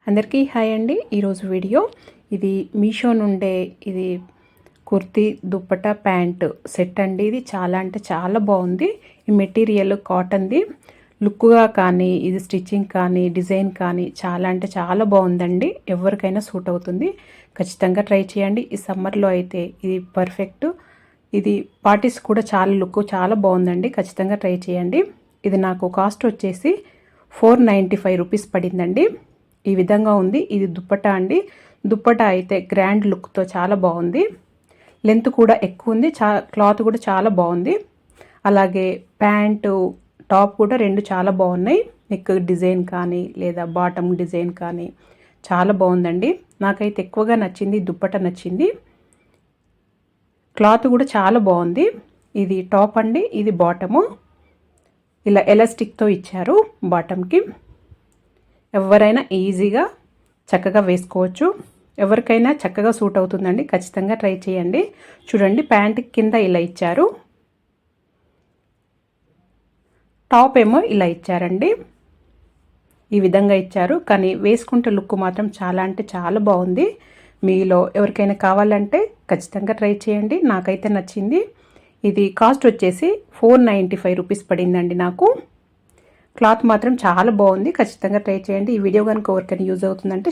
అందరికీ హాయ్ అండి. ఈరోజు వీడియో ఇది మీషో నుండే ఇది కుర్తీ దుప్పటా ప్యాంట్ సెట్ అండి. ఇది చాలా అంటే చాలా బాగుంది. ఈ మెటీరియల్ కాటన్ది. లుక్గా కానీ ఇది స్టిచ్చింగ్ కానీ డిజైన్ కానీ చాలా అంటే చాలా బాగుందండి. ఎవరికైనా సూట్ అవుతుంది. ఖచ్చితంగా ట్రై చేయండి. ఈ సమ్మర్లో అయితే ఇది పర్ఫెక్ట్. ఇది పార్టీస్ కూడా చాలా లుక్ చాలా బాగుందండి. ఖచ్చితంగా ట్రై చేయండి. ఇది నాకు కాస్ట్ వచ్చేసి 495 రూపీస్ పడిందండి. ఈ విధంగా ఉంది. ఇది దుప్పటా అండి. దుప్పటా అయితే గ్రాండ్ లుక్తో చాలా బాగుంది. లెంత్ కూడా ఎక్కువ ఉంది. క్లాత్ కూడా చాలా బాగుంది. అలాగే ప్యాంటు టాప్ కూడా రెండు చాలా బాగున్నాయి. నెక్ డిజైన్ కానీ లేదా బాటమ్ డిజైన్ కానీ చాలా బాగుందండి. నాకైతే ఎక్కువగా నచ్చింది దుప్పటా నచ్చింది. క్లాత్ కూడా చాలా బాగుంది. ఇది టాప్ అండి. ఇది బాటము. ఇలా ఎలాస్టిక్తో ఇచ్చారు బాటమ్కి. ఎవరైనా ఈజీగా చక్కగా వేసుకోవచ్చు. ఎవరికైనా చక్కగా సూట్ అవుతుందండి. ఖచ్చితంగా ట్రై చేయండి. చూడండి, ప్యాంట్ కింద ఇలా ఇచ్చారు, టాప్ ఏమో ఇలా ఇచ్చారండి. ఈ విధంగా ఇచ్చారు. కానీ వేసుకుంటే లుక్ మాత్రం చాలా అంటే చాలా బాగుంది. మీలో ఎవరికైనా కావాలంటే ఖచ్చితంగా ట్రై చేయండి. నాకైతే నచ్చింది. ఇది కాస్ట్ వచ్చేసి 495 రూపీస్ పడిందండి నాకు. క్లాత్ మాత్రం చాలా బాగుంది. ఖచ్చితంగా ట్రై చేయండి. ఈ వీడియో కనుక ఎవరికైనా యూజ్ అవుతుందంటే